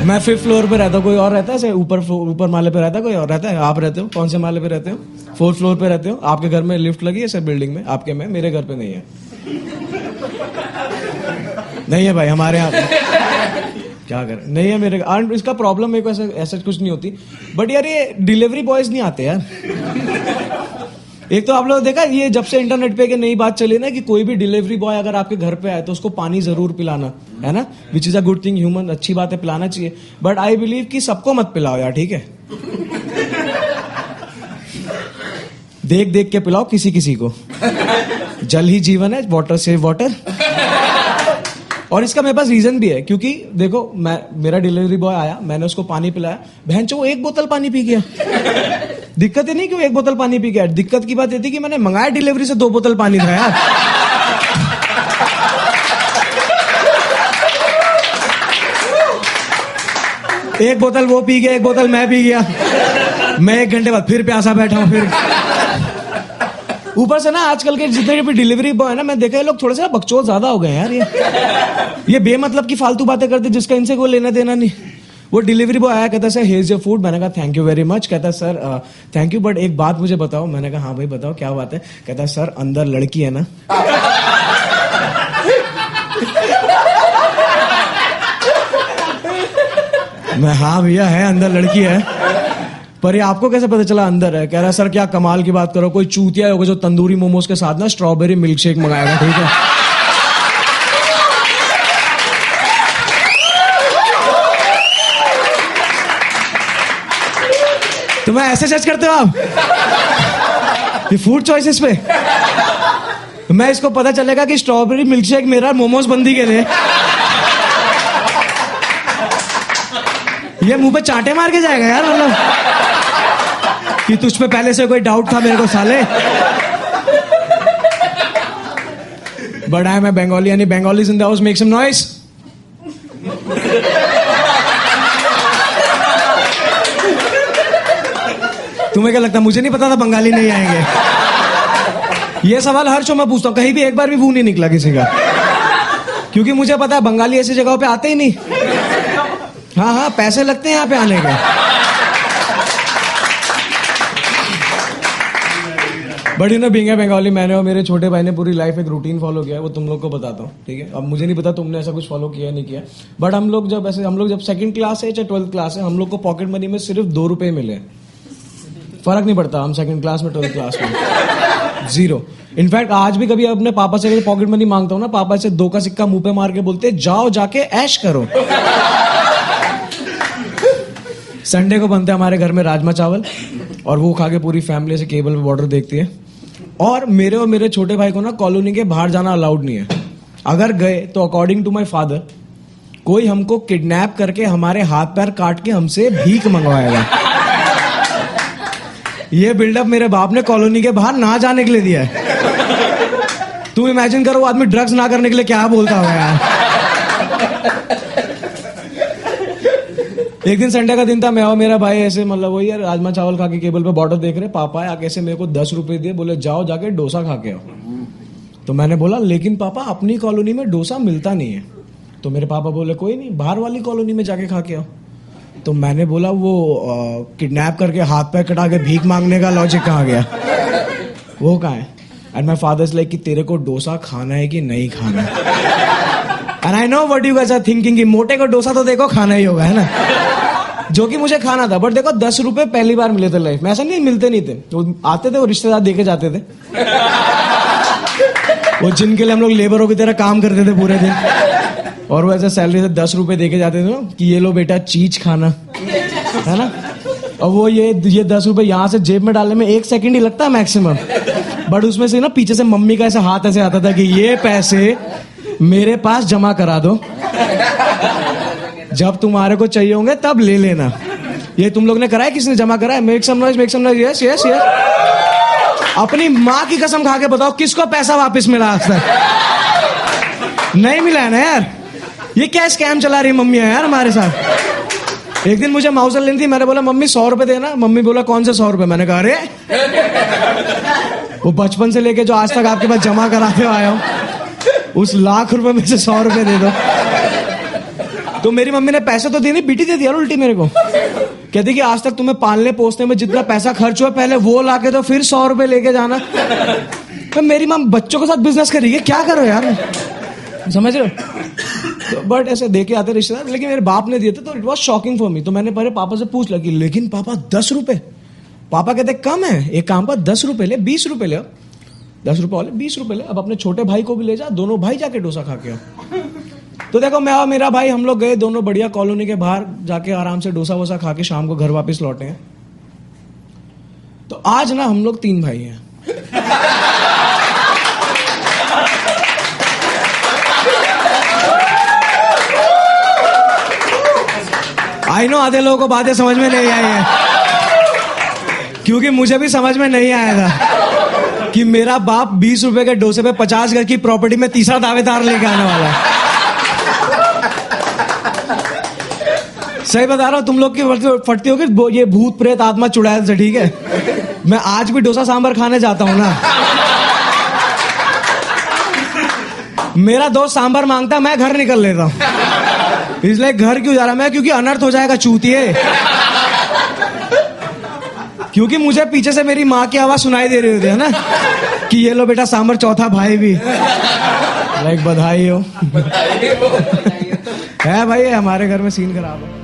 मैं 5th floor पे रहता हूँ, कोई और रहता है? ऊपर माले पे रहता है, कोई और रहता है? आप रहते हो कौन से माले पे रहते हो? 4th फ्लोर पे रहते हो? आपके घर में लिफ्ट लगी है सर बिल्डिंग में? आपके में? मेरे घर पे नहीं है। नहीं है भाई हमारे यहाँ। क्या करें, नहीं है मेरे। और इसका प्रॉब्लम मेरे को ऐसा कुछ नहीं होती, बट यार ये डिलीवरी बॉयज नहीं आते यार। एक तो आप लोग देखा, ये जब से इंटरनेट पे नई बात चली ना कि कोई भी डिलीवरी बॉय अगर आपके घर पे आए तो उसको पानी जरूर पिलाना है ना, which is a good thing, human, अच्छी बात है, पिलाना चाहिए। बट आई बिलीव कि सबको मत पिलाओ यार, ठीक है? देख देख के पिलाओ किसी किसी को। जल ही जीवन है, वाटर सेव वाटर। और इसका मेरे पास रीजन भी है, क्योंकि देखो मेरा डिलीवरी बॉय आया, मैंने उसको पानी पिलाया, बहनचोद वो 1 बोतल पानी पी गया। दिक्कत ही नहीं कि वो 1 बोतल पानी पी गया, दिक्कत की बात ये थी कि मैंने मंगाया डिलीवरी से 2 बोतल पानी था यार। एक बोतल वो पी गया, 1 बोतल मैं पी गया। मैं 1 घंटे बाद फिर प्यासा बैठा हूं। फिर ऊपर से ना आजकल के जितने भी डिलीवरी बॉय है ना, मैं देखा है लोग थोड़े से बकचोद ज्यादा हो गए यार। ये बेमतलब की फालतू बातें करते जिसका इनसे कोई लेना देना नहीं। वो डिलीवरी बॉय आया, कहता सर हेज योर फूड। मैंने कहा थैंक यू वेरी मच। कहता सर थैंक यू, बट एक बात मुझे बताओ। मैंने कहा हाँ भाई बताओ क्या बात है। कहता सर अंदर लड़की है ना? मैं हाँ भैया है, अंदर लड़की है, पर ये आपको कैसे पता चला अंदर है? कह रहा सर क्या कमाल की बात करो, कोई चूतिया होगा जो तंदूरी मोमोज के साथ ना स्ट्रॉबेरी मिल्क शेक मंगाएगा, ठीक है? तो मैं ऐसे जज करते हो आप ये फूड चॉइसेस पे? मैं इसको पता चलेगा कि स्ट्रॉबेरी मिल्क शेक मेरा, मोमोज बंदी के लिए। ये मुंह पे चांटे मार के जाएगा यार, मतलब कि तुझ पे पहले से कोई डाउट था मेरे को साले। But I am a Bengali, यानी Bengalis in the house make some noise. तुम्हें क्या लगता है मुझे नहीं पता था बंगाली नहीं आएंगे? ये सवाल हर शो में पूछता हूं, कहीं भी एक बार भी वो नहीं निकला किसी का, क्योंकि मुझे पता है बंगाली ऐसी जगहों पे आते ही नहीं। हाँ हाँ पैसे लगते हैं यहाँ पे आने के। But you know being a Bengali, मैंने और मेरे छोटे भाई ने पूरी लाइफ एक रूटीन फॉलो किया है, वो तुम लोग को बताता हूँ, ठीक है? अब मुझे नहीं पता तुमने ऐसा कुछ फॉलो किया नहीं किया, बट हम लोग जब 2nd क्लास है चाहे 12th क्लास है, हम लोग को पॉकेट मनी में सिर्फ 2 रुपए मिले। फर्क नहीं पड़ता हम 2nd क्लास में 12th क्लास में, 0। इनफैक्ट आज भी कभी अपने पापा से पॉकेट मनी मांगता हूँ ना, पापा से 2 का सिक्का मुंह पे मार के बोलते जाओ जाके ऐश करो। संडे को बनते हमारे घर में राजमा चावल, और वो खा के पूरी फैमिली से केबल पे बॉर्डर देखती है। और मेरे छोटे भाई को ना कॉलोनी के बाहर जाना अलाउड नहीं है। अगर गए तो अकॉर्डिंग टू माय फादर कोई हमको किडनैप करके हमारे हाथ पैर काट के हमसे भीख मंगवाएगा। ये बिल्डअप मेरे बाप ने कॉलोनी के बाहर ना जाने के लिए दिया है। तू इमेजिन करो आदमी ड्रग्स ना करने के लिए क्या बोलता होगा यार। एक दिन संडे का दिन था, मैं और मेरा भाई ऐसे मतलब वही यार राजमा चावल खा के केबल पे बॉर्डर देख रहे। पापा आके ऐसे मेरे को 10 रुपए दिए, बोले जाओ जाके डोसा खा के आओ। तो मैंने बोला लेकिन पापा अपनी कॉलोनी में डोसा मिलता नहीं है। तो मेरे पापा बोले कोई नहीं बाहर वाली कॉलोनी में जाके खा के आओ। तो मैंने बोला वो किडनैप करके हाथ पैर कटा के भीख मांगने का लॉजिक कहाँ गया, वो कहाँ है? And my father is like कि तेरे को डोसा खाना है कि नहीं खाना है? And I know what you guys are thinking कि मोटे को डोसा तो देखो खाना ही होगा, है ना? जो कि मुझे खाना था, बट देखो 10 रुपए पहली बार मिले थे लाइफ में। ऐसा नहीं मिलते नहीं थे, वो आते थे, वो रिश्तेदार देके जाते थे, वो जिनके लिए हम लोग लेबरों की तरह काम करते थे पूरे दिन, और वो ऐसे सैलरी से 10 रुपए देके जाते थे कि ये लो बेटा चीज खाना, है ना? और वो ये 10 रुपए यहाँ से जेब में डालने में 1 सेकंड ही लगता है मैक्सिमम, बट उसमें से ना पीछे से मम्मी का ऐसा हाथ ऐसे आता था कि ये पैसे मेरे पास जमा करा दो, जब तुम्हारे को चाहिए होंगे तब ले लेना। ये तुम लोग ने कराया, किसने जमा कराया? Make some noise, yes yes yes. अपनी माँ की कसम खा के बताओ किसको पैसा वापस मिला आज तक? नहीं मिला है ना यार। ये क्या स्कैम चला रही मम्मी है यार हमारे साथ। एक दिन मुझे माउजर लेनी थी, मैंने बोला मम्मी 100 रुपए देना। मम्मी बोला कौन से 100 रुपए? मैंने कहा अरे वो बचपन से लेके जो आज तक आपके पास जमा कराते आया हूं, उस लाख रुपए में से 100 रुपए दे दो। तो मेरी मम्मी ने पैसे तो दिए नहीं, बीटी दे दिया उल्टी मेरे को। कहती कि आज तक तुम्हें पालने पोसने में जितना पैसा खर्च हुआ पहले वो लाके तो फिर 100 रुपए लेके जाना। तो मेरी माँ बच्चों के साथ बिजनेस कर रही है, क्या करो यार, समझ रहे हो। तो बट ऐसे देके आते रिश्तेदार, लेकिन मेरे बाप ने दिए थे तो it was shocking for me. तो मैंने पहले पापा से पूछ लिया कि लेकिन पापा 10 रुपए। पापा कहते कम है, एक काम पर 10 रुपए ले, 20 रुपए ले, 10 रुपए वाले 20 रुपए ले, अब अपने छोटे भाई को भी ले जा, दोनों भाई जाके डोसा खा के आओ। तो देखो मैं और मेरा भाई हम लोग गए दोनों बढ़िया कॉलोनी के बाहर जाके आराम से डोसा वोसा खा के शाम को घर वापस लौटे हैं। तो आज ना हम लोग 3 भाई हैं। आई नो आधे लोगों को बातें समझ में नहीं आई है, क्योंकि मुझे भी समझ में नहीं आया था कि मेरा बाप 20 रुपए के डोसे पे 50 घर की प्रॉपर्टी में तीसरा दावेदार लेके आने वाला है। सही बता रहा हूं, तुम लोग की फटती होगी ये भूत प्रेत आत्मा चुड़ैल से, ठीक है। मैं आज भी डोसा सांभर खाने जाता हूं ना, मेरा दोस्त सांभर मांगता मैं घर निकल लेता हूं। इसलिए घर क्यों जा रहा मैं, क्योंकि अनर्थ हो जाएगा चूतिए। क्योंकि मुझे पीछे से मेरी माँ की आवाज सुनाई दे रही होती है ना कि ये लो बेटा सांभर चौथा भाई भी, लाइक बधाई हो। है भाई, हमारे घर में सीन खराब है।